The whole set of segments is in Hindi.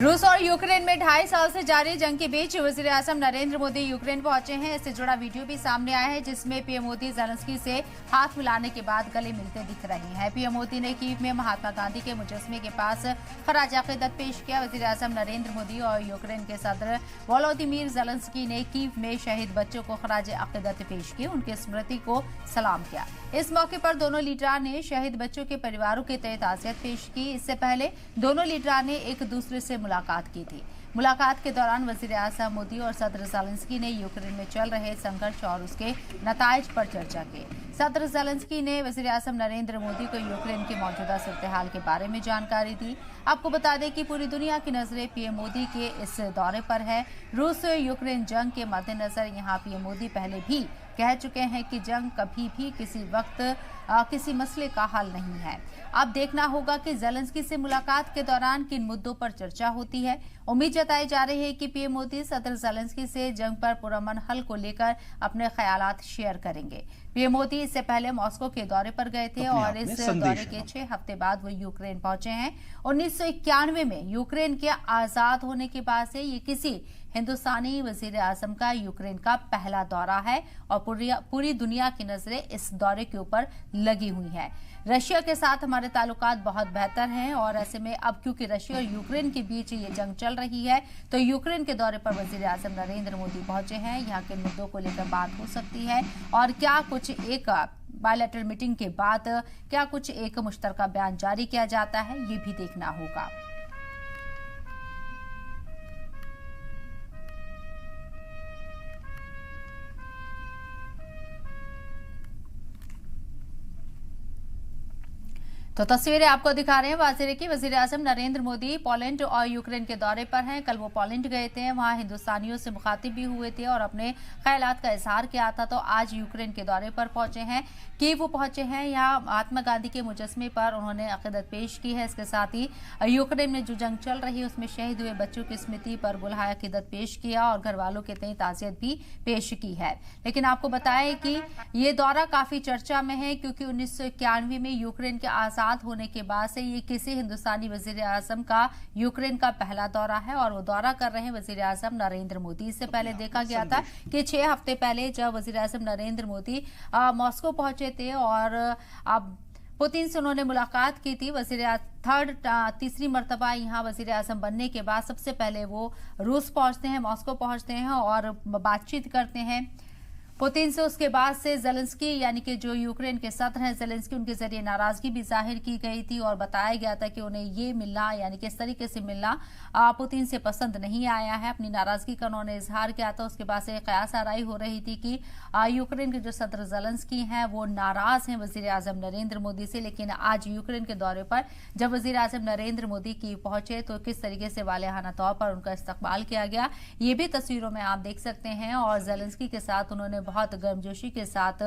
रूस और यूक्रेन में 2.5 साल से जारी जंग के बीच वजीर आजम नरेंद्र मोदी यूक्रेन पहुंचे हैं। इससे जुड़ा वीडियो भी सामने आया है जिसमें पीएम मोदी ज़ेलेंस्की से हाथ मिलाने के बाद गले मिलते दिख रहे हैं। पीएम मोदी ने कीव में महात्मा गांधी के मुजस्मे के पास खराज अकीदत पेश किया। वजीर आजम नरेंद्र मोदी और यूक्रेन के सदर वोलोदिमीर ज़ेलेंस्की ने कीव में शहीद बच्चों को खराज अकीदत पेश की, उनकी स्मृति को सलाम किया। इस मौके पर दोनों लीडर ने शहीद बच्चों के परिवारों के तहत ताज़ियत पेश की। इससे पहले दोनों लीडर ने एक दूसरे से मुलाकात की थी। मुलाकात के दौरान वजीर आज़म मोदी और सदर ज़ेलेंस्की ने यूक्रेन में चल रहे संघर्ष और उसके नताइज पर चर्चा की। सदर ज़ेलेंस्की ने वजीर आज़म नरेंद्र मोदी को यूक्रेन की मौजूदा सूरत-ए-हाल के बारे में जानकारी दी। आपको बता दें कि पूरी दुनिया की नजरें पीएम मोदी के इस दौरे पर है। रूस यूक्रेन जंग के मद्देनजर यहाँ पीएम मोदी पहले भी कह चुके हैं कि जंग कभी भी किसी वक्त किसी मसले का हल नहीं है। अब देखना होगा कि ज़ेलेंस्की से मुलाकात के दौरान किन मुद्दों पर चर्चा होती है। उम्मीद जताई जा रही है कि पीएम मोदी सदर ज़ेलेंस्की से जंग पर पुरअमन हल को लेकर अपने ख्यालात शेयर करेंगे। पीएम मोदी इससे पहले मॉस्को के दौरे पर गए थे और इस दौरे के 6 हफ्ते बाद वो यूक्रेन पहुंचे हैं। 1991 में यूक्रेन के आजाद होने के बाद से ये किसी हिंदुस्तानी वजीर आजम का यूक्रेन का पहला दौरा है और पूरी दुनिया की नजरें इस दौरे के ऊपर लगी हुई हैं। रशिया के साथ हमारे ताल्लुकात बहुत बेहतर हैं और ऐसे में अब क्योंकि रशिया और यूक्रेन के बीच ये जंग चल रही है तो यूक्रेन के दौरे पर वजीर आजम नरेंद्र मोदी पहुंचे हैं। यहाँ के मुद्दों को लेकर बात हो सकती है और क्या कुछ एक बायलैटरल मीटिंग के बाद क्या कुछ एक मुश्तरका बयान जारी किया जाता है, ये भी देखना होगा। तो तस्वीरें आपको दिखा रहे हैं वाजिर की। वजीर आजम नरेंद्र मोदी पोलैंड और यूक्रेन के दौरे पर हैं। कल वो पोलैंड गए थे, वहां हिंदुस्तानियों से मुखातिब भी हुए थे और अपने ख्यालात का इजहार किया था। तो आज यूक्रेन के दौरे पर पहुंचे हैं, कीव पहुंचे हैं। यहाँ महात्मा गांधी के मुजस्मे पर उन्होंने अकीदत पेश की है। इसके साथ ही यूक्रेन में जो जंग चल रही है उसमें शहीद हुए बच्चों की स्मृति पर बुलहाया अकीदत पेश किया और घर वालों के तय ताज़ियत भी पेश की है। लेकिन आपको बताएं कि ये दौरा काफी चर्चा में है क्योंकि 1991 में यूक्रेन के आजाद होने के बाद से ये किसी हिंदुस्तानी वजीर आजम का यूक्रेन का पहला दौरा है और वो दौरा कर रहे हैं वजीर आजम नरेंद्र मोदी। इससे पहले देखा गया था कि 6 हफ्ते पहले जब वजीर आजम नरेंद्र मोदी मॉस्को पहुंचे थे और अब पुतिन से उन्होंने मुलाकात की थी। तीसरी मर्तबा यहाँ वजीर आजम बनने के बाद सबसे पहले वो रूस पहुंचते हैं, मॉस्को पहुंचते हैं और बातचीत करते हैं पुतिन से। उसके बाद से ज़ेलेंस्की यानी कि जो यूक्रेन के सदर हैं ज़ेलेंस्की, उनके जरिए नाराजगी भी जाहिर की गई थी और बताया गया था कि उन्हें ये मिलना यानी कि इस तरीके से मिलना पुतिन से पसंद नहीं आया है। अपनी नाराजगी का उन्होंने इजहार किया था। उसके बाद से कयास आराई हो रही थी कि यूक्रेन के जो सदर ज़ेलेंस्की हैं वो नाराज हैं वजीर आजम नरेंद्र मोदी से। लेकिन आज यूक्रेन के दौरे पर जब वजीर आजम नरेंद्र मोदी की पहुंचे तो किस तरीके से वालिहाना तौर पर उनका इस्तकबाल किया गया ये भी तस्वीरों में आप देख सकते हैं। और ज़ेलेंस्की के साथ उन्होंने बहुत गर्मजोशी के साथ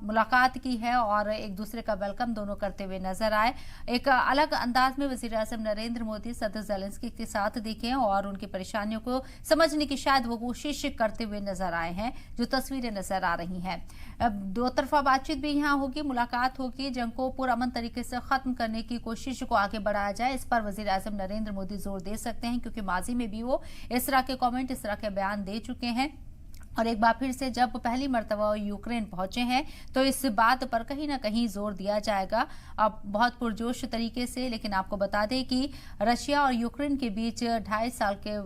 मुलाकात की है और एक दूसरे का वेलकम दोनों करते हुए नजर आए। एक अलग अंदाज में वजीर आजम नरेंद्र मोदी सदर ज़ेलेंस्की के साथ दिखे और उनकी परेशानियों को समझने की शायद वो कोशिश करते हुए नजर आए हैं, जो तस्वीरें नजर आ रही हैं। दो तरफा बातचीत भी यहाँ होगी, मुलाकात होगी, जंग को पुरअमन तरीके से खत्म करने की कोशिश को आगे बढ़ाया जाए, इस पर वजीर आजम नरेंद्र मोदी जोर दे सकते हैं क्योंकि माजी में भी वो इस तरह के कॉमेंट, इस तरह के बयान दे चुके हैं। और एक बार फिर से जब पहली मर्तबा यूक्रेन पहुंचे हैं तो इस बात पर कहीं ना कहीं जोर दिया जाएगा अब बहुत पुरजोश तरीके से। लेकिन आपको बता दें कि रशिया और यूक्रेन के बीच 2.5 साल के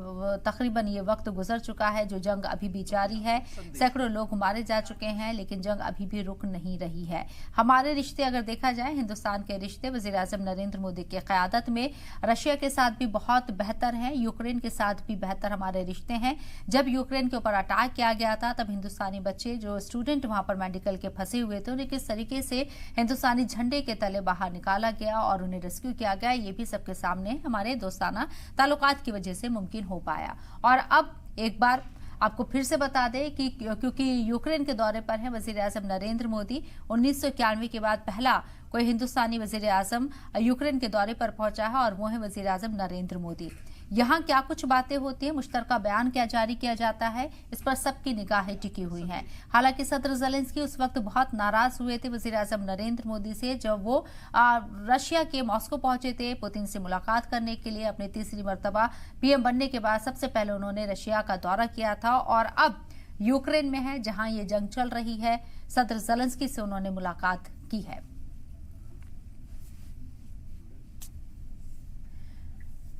तकरीबन ये वक्त गुजर चुका है जो जंग अभी भी जारी है। सैकड़ों लोग मारे जा चुके हैं लेकिन जंग अभी भी रुक नहीं रही है। हमारे रिश्ते अगर देखा जाए, हिंदुस्तान के रिश्ते वजीर आजम नरेंद्र मोदी की क़यादत में रशिया के साथ भी बहुत बेहतर है, यूक्रेन के साथ भी बेहतर हमारे रिश्ते हैं। जब यूक्रेन के ऊपर अटैक किया गया था तब हिंदुस्तानी बच्चे जो स्टूडेंट वहां पर मेडिकल के फंसे हुए थे उन्हें किस तरीके से हिंदुस्तानी झंडे के तले बाहर निकाला गया और उन्हें रेस्क्यू किया गया, ये भी सबके सामने हमारे दोस्ताना ताल्लुकात की वजह से मुमकिन हो पाया। और अब एक बार आपको फिर से बता दें कि क्योंकि यूक्रेन के दौरे पर है वजीर आजम नरेंद्र मोदी, 1991 के बाद पहला कोई हिंदुस्तानी वजीर आजम यूक्रेन के दौरे पर पहुंचा है और वो है वजीर आजम नरेंद्र मोदी। यहाँ क्या कुछ बातें होती है, मुश्तरका बयान क्या जारी किया जाता है, इस पर सबकी निगाहें टिकी हुई हैं। हालांकि सदर ज़ेलेंस्की उस वक्त बहुत नाराज हुए थे वज़ीर आज़म नरेंद्र मोदी से जब वो रशिया के मॉस्को पहुंचे थे पुतिन से मुलाकात करने के लिए। अपनी तीसरी मर्तबा पीएम बनने के बाद सबसे पहले उन्होंने रशिया का दौरा किया था और अब यूक्रेन में है जहां ये जंग चल रही है। सदर ज़ेलेंस्की से उन्होंने मुलाकात की है।